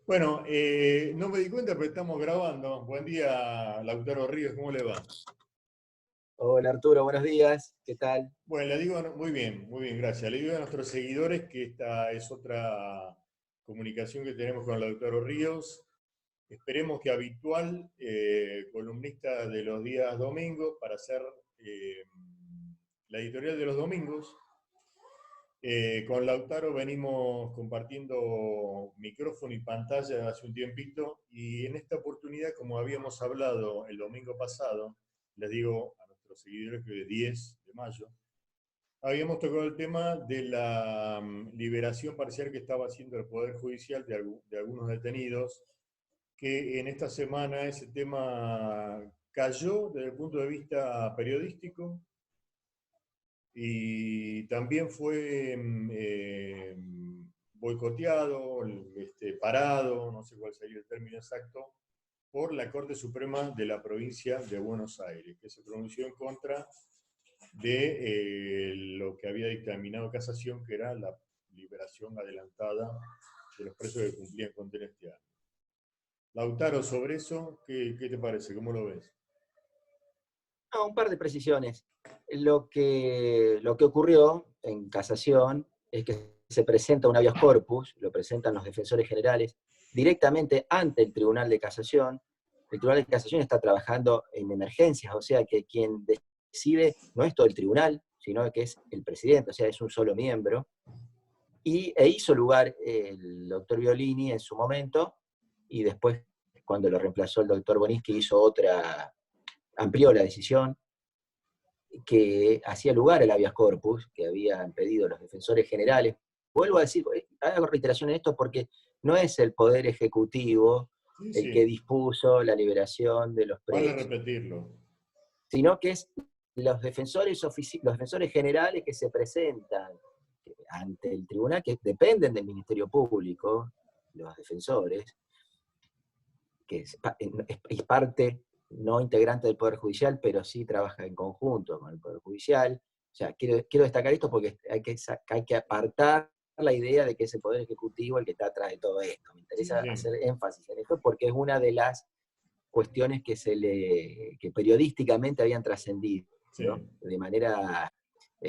Bueno, no me di cuenta, pero estamos grabando. Buen día, Lautaro Ríos, ¿cómo le va? Hola Arturo, buenos días, ¿qué tal? Bueno, le digo, muy bien, gracias. Le digo a nuestros seguidores que esta es otra comunicación que tenemos con Lautaro Ríos. Esperemos que habitual, columnista de los días domingos para hacer eh, la editorial de los domingos. Con Lautaro venimos compartiendo micrófono y pantalla hace un tiempito y en esta oportunidad, como habíamos hablado el domingo pasado, les digo a nuestros seguidores que es 10 de mayo, habíamos tocado el tema de la liberación parcial que estaba haciendo el Poder Judicial de algunos detenidos, que en esta semana ese tema cayó desde el punto de vista periodístico, y también fue boicoteado, parado, no sé cuál sería el término exacto, por la Corte Suprema de la provincia de Buenos Aires, que se pronunció en contra de lo que había dictaminado Casación, que era la liberación adelantada de los presos que cumplían condena este año. Lautaro, sobre eso, ¿qué te parece? ¿Cómo lo ves? No, un par de precisiones. Lo que ocurrió en casación es que se presenta un habeas corpus, lo presentan los defensores generales directamente ante el Tribunal de Casación. El Tribunal de Casación está trabajando en emergencias, o sea que quien decide no es todo el tribunal, sino que es el presidente, o sea, es un solo miembro. E hizo lugar el doctor Violini en su momento, y después, cuando lo reemplazó el doctor Boninsky, amplió la decisión que hacía lugar al habeas corpus que habían pedido los defensores generales. Vuelvo a decir, hago reiteración en esto porque no es el Poder Ejecutivo Sí, el que sí, dispuso la liberación de los vale presos, repetirlo. sino que es los defensores generales que se presentan ante el tribunal, que dependen del Ministerio Público, los defensores, que es parte no integrante del Poder Judicial, pero sí trabaja en conjunto con el Poder Judicial. O sea, quiero destacar esto porque hay que apartar la idea de que es el Poder Ejecutivo el que está atrás de todo esto. Me Sí, interesa sí, hacer énfasis en esto porque es una de las cuestiones que periodísticamente habían trascendido, sí. ¿no? De manera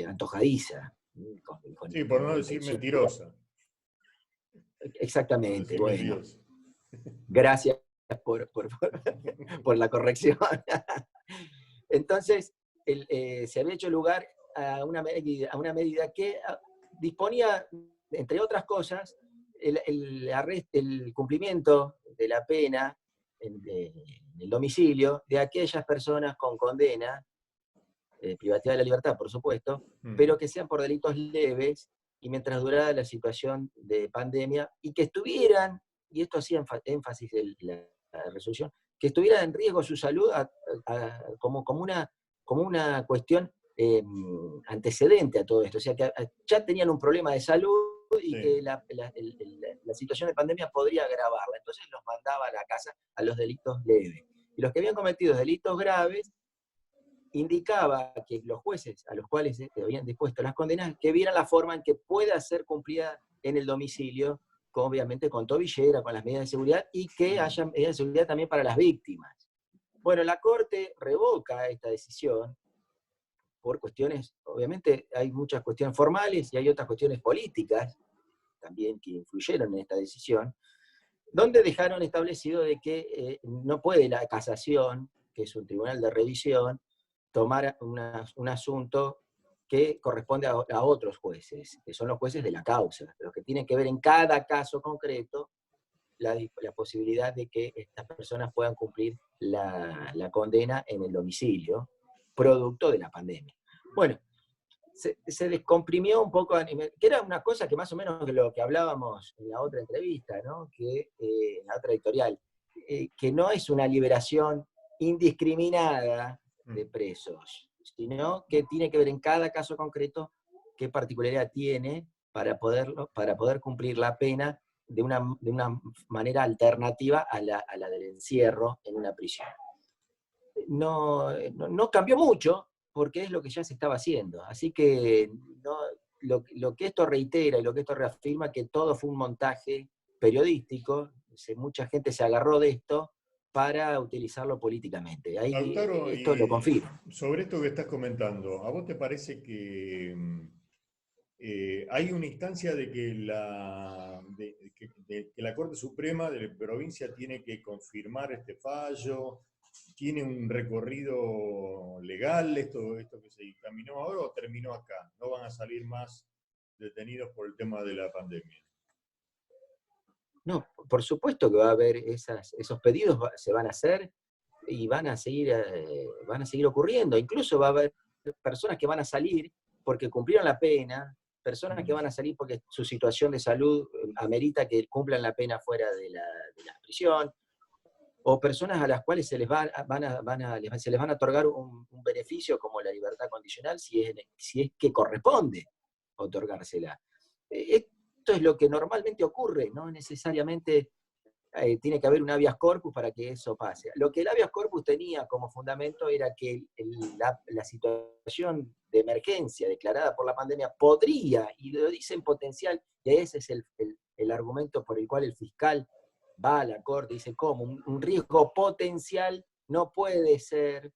antojadiza, Sí, por no con decir intención. mentirosa. Exactamente, Por no decir bueno, mentirosa. gracias por la corrección. Entonces, se había hecho lugar a una medida que disponía, entre otras cosas, el cumplimiento de la pena en el domicilio de aquellas personas con condena, privativa de la libertad, por supuesto, Mm. pero que sean por delitos leves y mientras durara la situación de pandemia, y que estuvieran, y esto hacía énfasis de la resolución, que estuviera en riesgo su salud como una cuestión antecedente a todo esto. O sea, que ya tenían un problema de salud y Sí. que la situación de pandemia podría agravarla. Entonces los mandaba a la casa a los delitos leves. Y los que habían cometido delitos graves, indicaba que los jueces a los cuales habían dispuesto las condenas, que vieran la forma en que pueda ser cumplida en el domicilio, obviamente con tobillera, con las medidas de seguridad, y que Mm. haya medidas de seguridad también para las víctimas. Bueno, la Corte revoca esta decisión por cuestiones, obviamente hay muchas cuestiones formales y hay otras cuestiones políticas también que influyeron en esta decisión, donde dejaron establecido de que no puede la casación, que es un tribunal de revisión, tomar un asunto que corresponde a otros jueces, que son los jueces de la causa, los que tienen que ver en cada caso concreto la posibilidad de que estas personas puedan cumplir la condena en el domicilio, producto de la pandemia. Bueno, se descomprimió un poco, que era una cosa que más o menos de lo que hablábamos en la otra entrevista, ¿no? En la otra editorial, que no es una liberación indiscriminada de Mm. presos, sino que tiene que ver en cada caso concreto qué particularidad tiene para poder cumplir la pena de una manera alternativa a la del encierro en una prisión. No cambió mucho, porque es lo que ya se estaba haciendo. Así que lo que esto reitera y lo que esto reafirma que todo fue un montaje periodístico, mucha gente se agarró de esto para utilizarlo políticamente. Ahí, Lautaro, esto lo y confirma. sobre esto que estás comentando, ¿a vos te parece que hay una instancia de que que la Corte Suprema de la provincia tiene que confirmar este fallo? ¿Tiene un recorrido legal esto que se dictaminó ahora o terminó acá? ¿No van a salir más detenidos por el tema de la pandemia? No, por supuesto que va a haber esos pedidos, se van a hacer y van a seguir ocurriendo. Incluso va a haber personas que van a salir porque cumplieron la pena, personas que van a salir porque su situación de salud amerita que cumplan la pena fuera de la prisión, o personas a las cuales se les van a otorgar un beneficio como la libertad condicional si es que corresponde otorgársela. Esto es lo que normalmente ocurre, no necesariamente tiene que haber un habeas corpus para que eso pase. Lo que el habeas corpus tenía como fundamento era que la situación de emergencia declarada por la pandemia podría, y lo dice en potencial, y ese es el argumento por el cual el fiscal va a la Corte y dice, ¿cómo? Un riesgo potencial no puede ser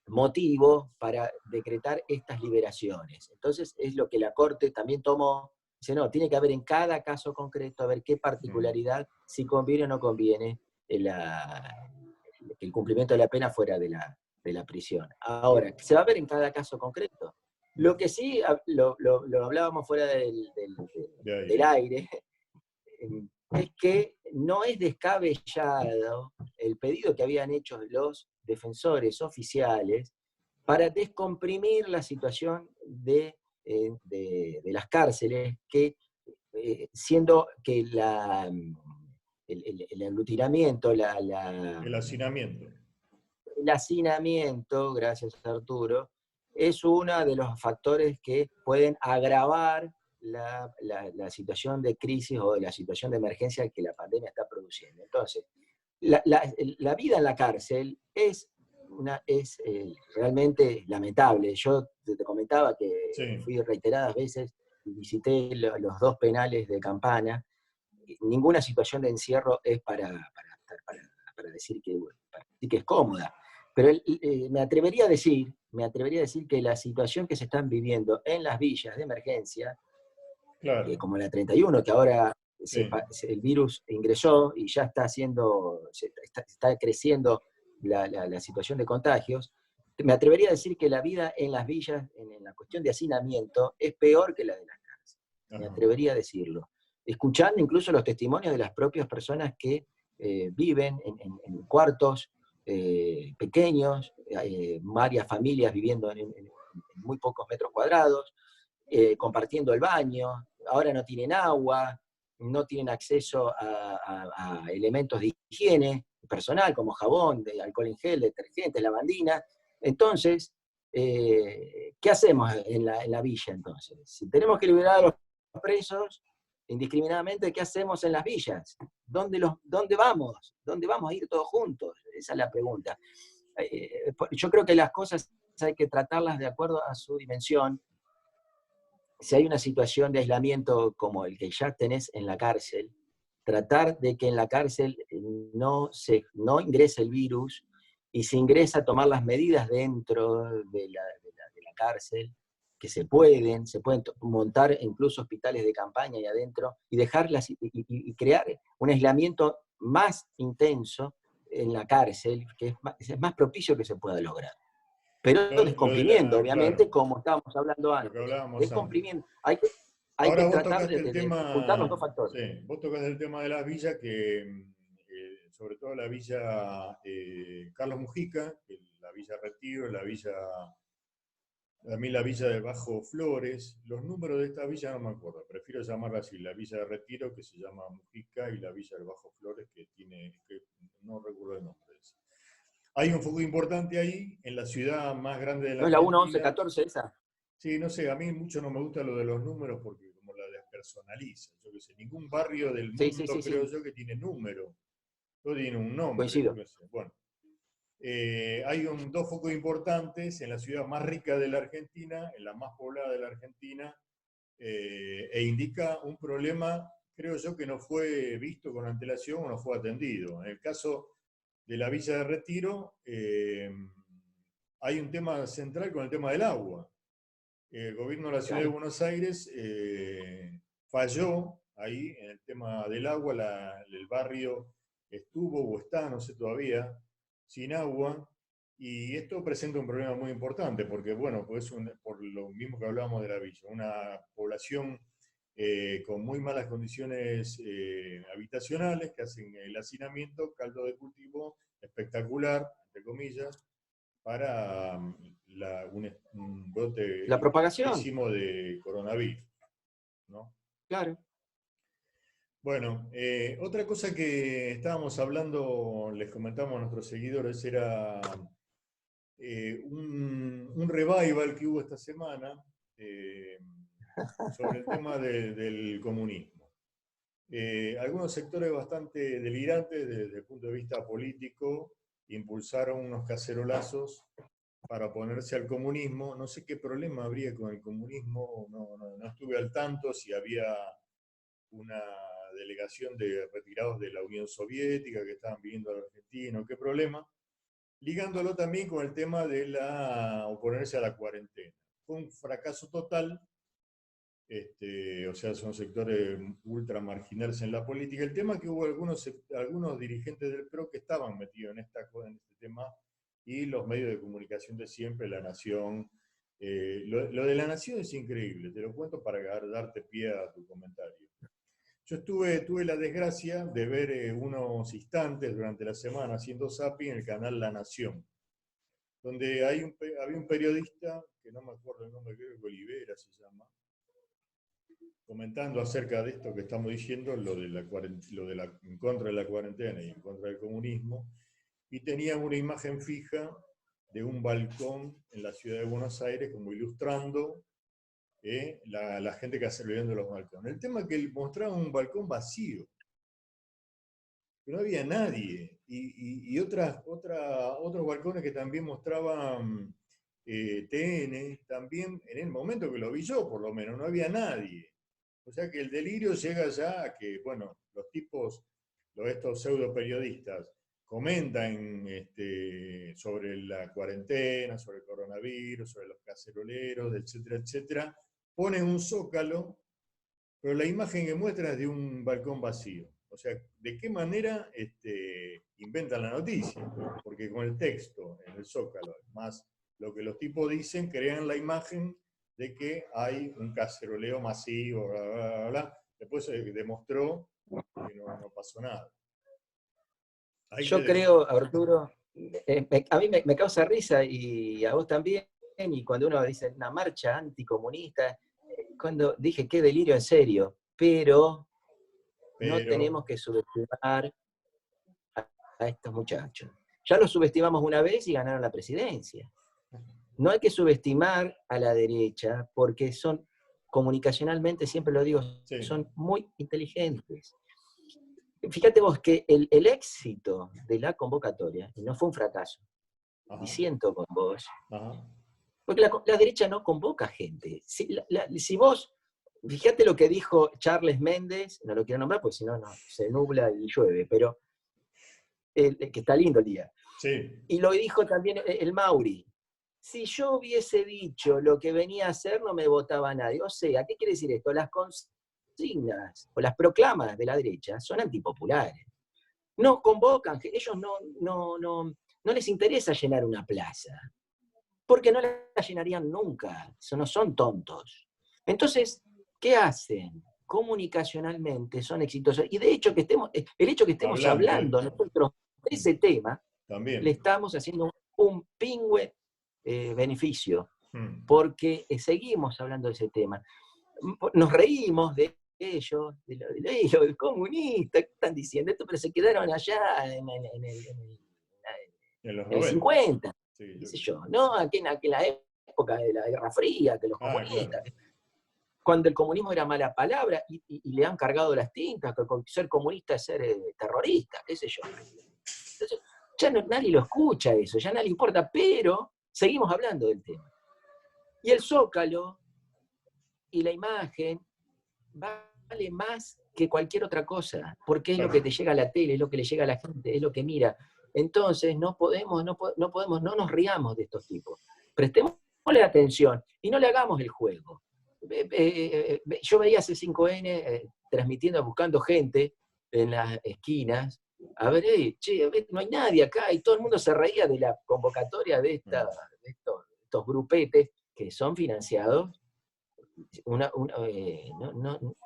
motivo para decretar estas liberaciones. Entonces es lo que la Corte también tomó. Dice, no, tiene que haber en cada caso concreto, a ver qué particularidad, si conviene o no conviene el cumplimiento de la pena fuera de la prisión. Ahora, se va a ver en cada caso concreto. Lo que sí, lo hablábamos fuera del aire, es que no es descabellado el pedido que habían hecho los defensores oficiales para descomprimir la situación de las cárceles, que siendo que el aglutinamiento, El hacinamiento. el hacinamiento, gracias Arturo, es uno de los factores que pueden agravar la situación de crisis o la situación de emergencia que la pandemia está produciendo. Entonces, la vida en la cárcel es realmente lamentable. Yo te comentaba que Sí. fui reiteradas veces y visité los dos penales de Campana. Ninguna situación de encierro es para decir que es cómoda. Pero me atrevería a decir que la situación que se están viviendo en las villas de emergencia, Claro. como la 31, que ahora Sí. el virus ingresó y ya está creciendo la situación de contagios, me atrevería a decir que la vida en las villas, en la cuestión de hacinamiento, es peor que la de las cárceles. Me atrevería a decirlo. Escuchando incluso los testimonios de las propias personas que viven en cuartos pequeños, varias familias viviendo en muy pocos metros cuadrados, compartiendo el baño, ahora no tienen agua, no tienen acceso a elementos de higiene personal como jabón, alcohol en gel, detergente, lavandina. Entonces, ¿qué hacemos en la villa entonces? Si tenemos que liberar a los presos indiscriminadamente, ¿qué hacemos en las villas? ¿Dónde vamos? ¿Dónde vamos a ir todos juntos? Esa es la pregunta. Yo creo que las cosas hay que tratarlas de acuerdo a su dimensión. Si hay una situación de aislamiento como el que ya tenés en la cárcel, tratar de que en la cárcel no ingrese el virus, y si ingresa, tomar las medidas dentro de la cárcel, que se pueden montar incluso hospitales de campaña ahí adentro, y dejarlas y crear un aislamiento más intenso en la cárcel, que es más propicio que se pueda lograr. Pero descomprimiendo, obviamente, claro, como estábamos hablando lo que antes. hablábamos antes. Descomprimiendo. Hay Ahora que vos tratar tocaste el de juntar los tema, dos factores. sí, vos tocaste el tema de las villas, que sobre todo la villa Carlos Mujica, que la villa Retiro, también la villa de Bajo Flores. Los números de esta villa no me acuerdo, prefiero llamarla así, la villa de Retiro, que se llama Mujica, y la villa de Bajo Flores, que no recuerdo el nombre de esa. Hay un foco importante ahí, en la ciudad más grande de la ¿No es la 1, 11, Argentina. 14 esa? Sí, no sé, a mí mucho no me gusta lo de los números porque como la despersonaliza. Yo qué sé, ningún barrio del Sí, sí, mundo sí, creo sí. yo que tiene número. Todo tiene un nombre, yo Coincido. qué sé. Bueno, hay dos focos importantes en la ciudad más rica de la Argentina, en la más poblada de la Argentina, e indica un problema creo yo que no fue visto con antelación o no fue atendido. En el caso de la Villa de Retiro, hay un tema central con el tema del agua. El gobierno de la Ciudad de Buenos Aires falló ahí en el tema del agua, el barrio estuvo o está, no sé todavía, sin agua, y esto presenta un problema muy importante, porque bueno, pues por lo mismo que hablábamos de la villa, una población con muy malas condiciones habitacionales que hacen el hacinamiento, caldo de cultivo espectacular, entre comillas, para un brote La propagación, importantísimo de coronavirus, ¿no? claro. Bueno, otra cosa que estábamos hablando, les comentamos a nuestros seguidores, era un revival que hubo esta semana sobre el tema del comunismo. Algunos sectores bastante delirantes desde el punto de vista político impulsaron unos cacerolazos para oponerse al comunismo. No sé qué problema habría con el comunismo, no estuve al tanto si había una delegación de retirados de la Unión Soviética que estaban viniendo a la Argentina, qué problema, ligándolo también con el tema de oponerse a la cuarentena. Fue un fracaso total, o sea, son sectores ultra marginales en la política. El tema es que hubo algunos dirigentes del PRO que estaban metidos en este tema, y los medios de comunicación de siempre, La Nación. Lo de La Nación es increíble, te lo cuento para darte pie a tu comentario. Yo tuve la desgracia de ver unos instantes durante la semana haciendo zapping en el canal La Nación, donde había un periodista, que no me acuerdo el nombre, creo que Olivera se llama, comentando acerca de esto que estamos diciendo, en contra de la cuarentena y en contra del comunismo, y tenía una imagen fija de un balcón en la ciudad de Buenos Aires como ilustrando la gente que hace viviendo los balcones. El tema es que mostraba un balcón vacío, que no había nadie, y otros balcones que también mostraban TN, también en el momento que lo vi yo, por lo menos, no había nadie. O sea que el delirio llega ya a que, bueno, los tipos, estos pseudo periodistas, comentan sobre la cuarentena, sobre el coronavirus, sobre los caceroleros, etcétera, etcétera, ponen un zócalo, pero la imagen que muestra es de un balcón vacío. O sea, ¿de qué manera inventan la noticia? Porque con el texto en el zócalo, más lo que los tipos dicen, crean la imagen de que hay un caceroleo masivo, bla, bla, bla, bla. Después se demostró que no pasó nada. Yo creo, Arturo, a mí me causa risa y a vos también, y cuando uno dice una marcha anticomunista, cuando dije qué delirio en serio, pero no tenemos que subestimar a estos muchachos. Ya los subestimamos una vez y ganaron la presidencia. No hay que subestimar a la derecha porque son, comunicacionalmente, siempre lo digo, sí, son muy inteligentes. Fíjate vos que el éxito de la convocatoria no fue un fracaso. Ajá. Y siento con vos. Ajá. Porque la derecha no convoca gente. Si vos, fíjate lo que dijo Charles Méndez, no lo quiero nombrar porque si no se nubla y llueve, pero que está lindo el día. Sí. Y lo dijo también el Mauri. Si yo hubiese dicho lo que venía a hacer, no me votaba nadie. O sea, ¿qué quiere decir esto? Las consignas o las proclamas de la derecha son antipopulares. No convocan, ellos no les interesa llenar una plaza, porque no la llenarían nunca, no son tontos. Entonces, ¿qué hacen? Comunicacionalmente son exitosos. Y de hecho, el hecho que estemos hablando nosotros de ese tema, también le estamos haciendo un pingüe beneficio, porque seguimos hablando de ese tema. Nos reímos de ellos, de los comunistas, ¿qué están diciendo esto? Pero se quedaron allá en el 50, sí, qué sé yo, ¿no? Aquí en la época de la Guerra Fría, que los comunistas, claro, cuando el comunismo era mala palabra, y le han cargado las tintas, que ser comunista es ser terrorista, qué sé yo. Entonces, ya nadie lo escucha eso, ya nadie le importa, pero seguimos hablando del tema. Y el zócalo y la imagen vale más que cualquier otra cosa, porque es lo que te llega a la tele, es lo que le llega a la gente, es lo que mira. Entonces no nos riamos de estos tipos. Prestémosle atención y no le hagamos el juego. Yo veía C5N transmitiendo, buscando gente en las esquinas, a ver, che, no hay nadie acá, y todo el mundo se reía de la convocatoria de estos grupetes que son financiados,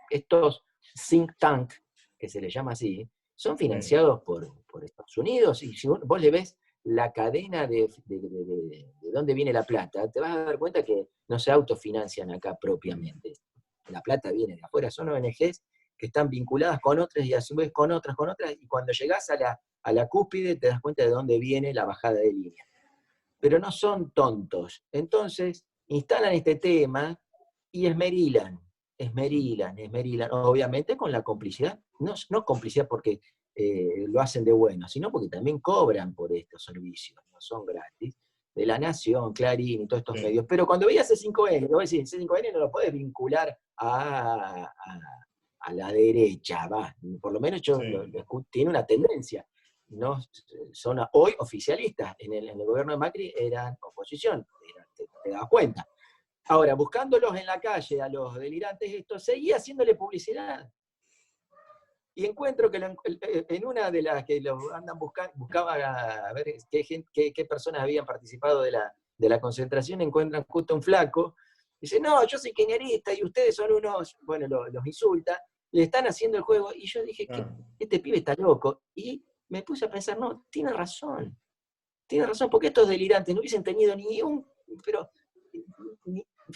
estos think tank, que se les llama así, son financiados por Estados Unidos, y si vos le ves la cadena de dónde viene la plata, te vas a dar cuenta que no se autofinancian acá propiamente. La plata viene de afuera, son ONGs que están vinculadas con otras y a su vez con otras, y cuando llegás a la cúspide te das cuenta de dónde viene la bajada de línea. Pero no son tontos. Entonces, instalan este tema y esmerilan, obviamente con la complicidad, no complicidad porque lo hacen de bueno, sino porque también cobran por estos servicios, no son gratis, de La Nación, Clarín y todos estos medios. Pero cuando veías C5N, vos decís, C5N no lo puedes vincular a la derecha, por lo menos tiene una tendencia. No son hoy oficialistas, en el gobierno de Macri eran oposición, te das cuenta. Ahora, buscándolos en la calle a los delirantes estos, seguía haciéndole publicidad. Y encuentro que en una de las que los andan buscaba a ver qué personas habían participado de la concentración, encuentran justo un flaco, dice, no, yo soy kirchnerista y ustedes son unos, bueno, los insulta, le están haciendo el juego, y yo dije, este pibe está loco, y me puse a pensar, no, tiene razón, porque estos delirantes no hubiesen tenido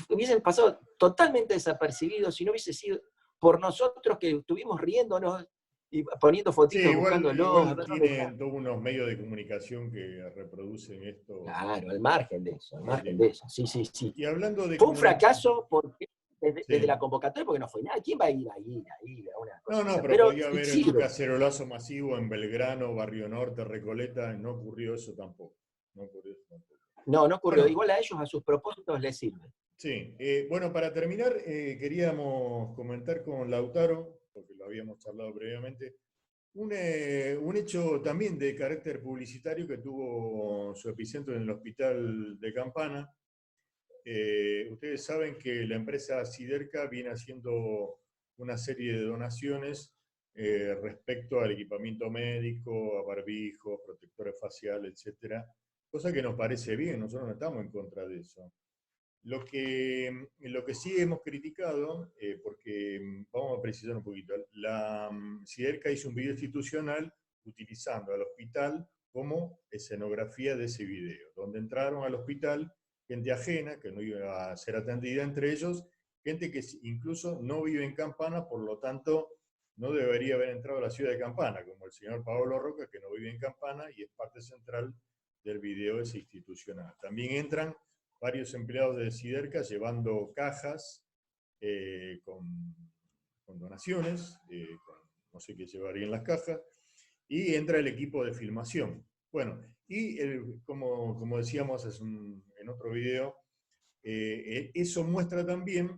hubiesen pasado totalmente desapercibidos si no hubiese sido por nosotros que estuvimos riéndonos y poniendo fotitos, buscándolos. Igual tienen todos unos medios de comunicación que reproducen esto. Claro, al margen de eso, sí. Y hablando de fue un fracaso desde la convocatoria, porque no fue nada. ¿Quién va a ir ahí? Pero podía haber un cacerolazo masivo en Belgrano, Barrio Norte, Recoleta, no ocurrió eso tampoco. No ocurrió. Bueno, igual a ellos, a sus propósitos les sirve. Sí, bueno, para terminar, queríamos comentar con Lautaro, porque lo habíamos charlado previamente, un hecho también de carácter publicitario que tuvo su epicentro en el hospital de Campana. Ustedes saben que la empresa Siderca viene haciendo una serie de donaciones respecto al equipamiento médico, a barbijos, protectores faciales, etc. Cosa que nos parece bien, nosotros no estamos en contra de eso. Lo que sí hemos criticado, porque vamos a precisar un poquito, la Siderca hizo un video institucional utilizando al hospital como escenografía de ese video, donde entraron al hospital gente ajena, que no iba a ser atendida entre ellos, gente que incluso no vive en Campana, por lo tanto no debería haber entrado a la ciudad de Campana, como el señor Pablo Roca, que no vive en Campana y es parte central del video ese institucional. También entran varios empleados de Siderca llevando cajas con donaciones, no sé qué llevarían las cajas, y entra el equipo de filmación. Bueno, y como decíamos en otro video, eso muestra también,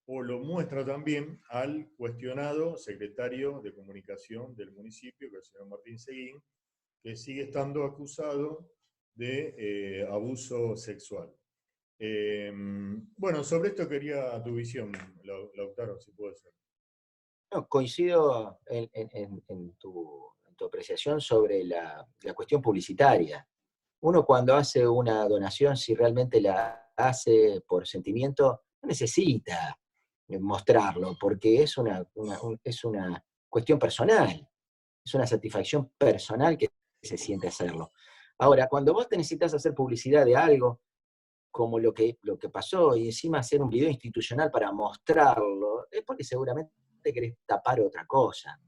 o lo muestra también al cuestionado secretario de comunicación del municipio, que es el señor Martín Seguín, que sigue estando acusado de abuso sexual. Bueno, sobre esto quería tu visión, Lautaro, si puede ser. No, coincido en tu apreciación sobre la cuestión publicitaria. Uno cuando hace una donación, si realmente la hace por sentimiento, no necesita mostrarlo, porque es una cuestión personal, es una satisfacción personal que se siente hacerlo. Ahora, cuando vos te necesitas hacer publicidad de algo, como lo que pasó, y encima hacer un video institucional para mostrarlo, es porque seguramente querés tapar otra cosa.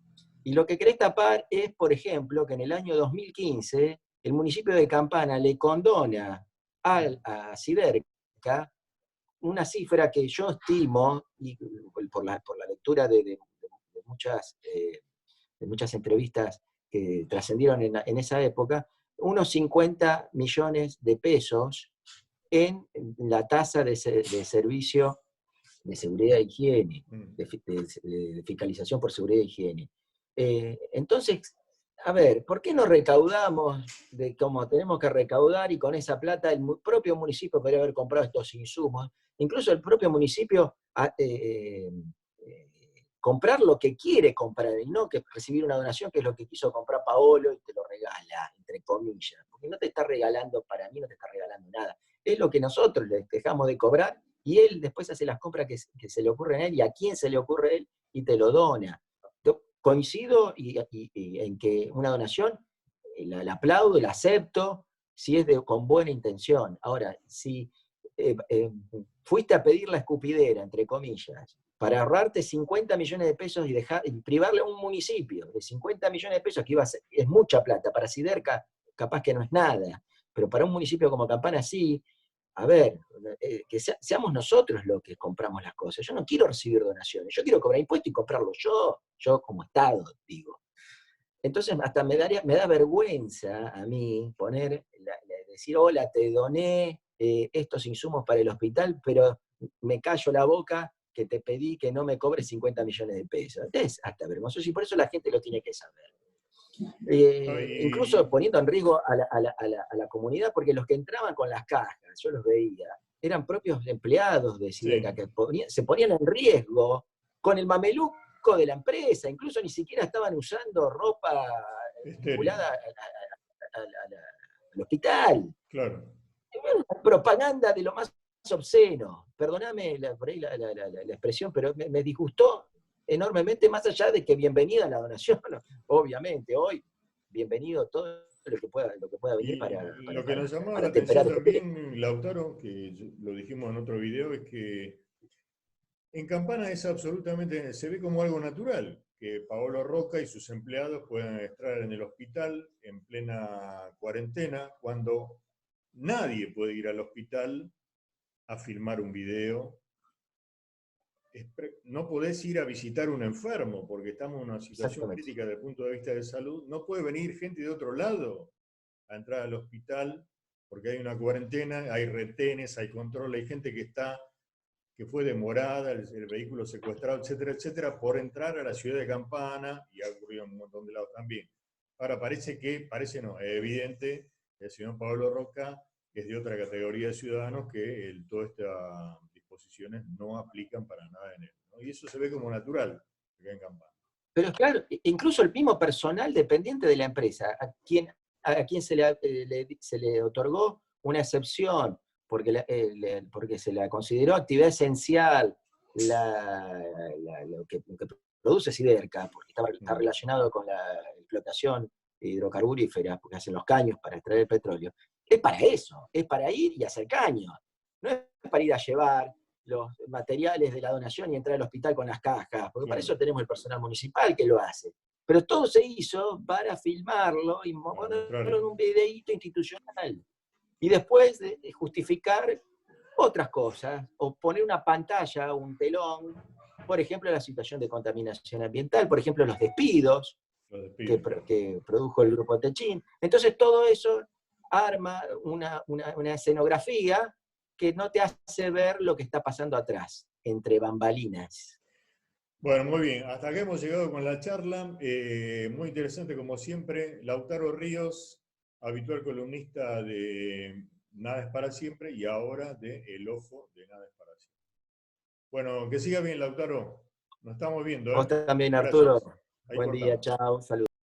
Y lo que querés tapar es, por ejemplo, que en el año 2015 el municipio de Campana le condona a Siderca una cifra que yo estimo, y por la lectura de muchas entrevistas que trascendieron en esa época, unos 50 millones de pesos en la tasa de servicio de seguridad e higiene, de fiscalización por seguridad e higiene. Entonces, a ver, ¿por qué no recaudamos de como tenemos que recaudar y con esa plata el propio municipio podría haber comprado estos insumos? Incluso el propio municipio comprar lo que quiere comprar y no que recibir una donación que es lo que quiso comprar Paolo y te lo regala, entre comillas. Porque no te está regalando, para mí no te está regalando nada. Es lo que nosotros le dejamos de cobrar y él después hace las compras que se le ocurren a él y a quién se le ocurre a él y te lo dona. Coincido en que una donación la aplaudo, la acepto, si es con buena intención. Ahora, si fuiste a pedir la escupidera, entre comillas, para ahorrarte 50 millones de pesos y privarle a un municipio de 50 millones de pesos, que iba a ser, es mucha plata, para Siderca capaz que no es nada, pero para un municipio como Campana sí, a ver, que seamos nosotros los que compramos las cosas. Yo no quiero recibir donaciones, yo quiero cobrar impuestos y comprarlo yo como Estado, digo. Entonces hasta me da vergüenza a mí decir, hola, te doné estos insumos para el hospital, pero me callo la boca que te pedí que no me cobres 50 millones de pesos. Es hasta vergonzoso y por eso la gente lo tiene que saber. Incluso poniendo en riesgo a la comunidad, porque los que entraban con las cajas, yo los veía, eran propios empleados de Siderca, que se ponían en riesgo con el mameluco de la empresa, incluso ni siquiera estaban usando ropa vinculada al hospital. Claro. Una propaganda de lo más obsceno. Perdóname por ahí la expresión, pero me disgustó enormemente, más allá de que bienvenida la donación, obviamente, hoy, bienvenido todo lo que pueda venir lo que nos llamaba la atención también, Lautaro, que lo dijimos en otro video, es que en Campana es absolutamente, se ve como algo natural, que Paolo Roca y sus empleados puedan estar en el hospital en plena cuarentena, cuando nadie puede ir al hospital a filmar un video. No podés ir a visitar a un enfermo porque estamos en una situación crítica desde el punto de vista de salud. No puede venir gente de otro lado a entrar al hospital porque hay una cuarentena, hay retenes, hay control, hay gente que fue demorada, el vehículo secuestrado, etcétera, etcétera, por entrar a la ciudad de Campana, y ha ocurrido en un montón de lados también. Ahora parece no, es evidente que el señor Pablo Roca es de otra categoría de ciudadanos que todas estas disposiciones no aplican para nada en él, ¿no? Y eso se ve como natural acá en Campana. Pero claro, incluso el mismo personal dependiente de la empresa, a quien se le otorgó una excepción porque se la consideró actividad esencial lo que produce Siderca, porque está relacionado con la explotación hidrocarburífera, porque hacen los caños para extraer el petróleo. Es para eso, es para ir y hacer caños. No es para ir a llevar los materiales de la donación y entrar al hospital con las cajas, porque para eso tenemos el personal municipal que lo hace. Pero todo se hizo para filmarlo y ponerlo en un videíto institucional. Y después de justificar otras cosas, o poner una pantalla, un telón, por ejemplo, la situación de contaminación ambiental, por ejemplo, los despidos que produjo el Grupo Techín. Entonces todo eso arma una escenografía que no te hace ver lo que está pasando atrás, entre bambalinas. Bueno, muy bien. Hasta acá hemos llegado con la charla. Muy interesante, como siempre. Lautaro Ríos, habitual columnista de Nada es para siempre y ahora de El Ojo de Nada es para siempre. Bueno, que siga bien, Lautaro. Nos estamos viendo. Vos también, Arturo. Ahí Buen día, chao, saludos.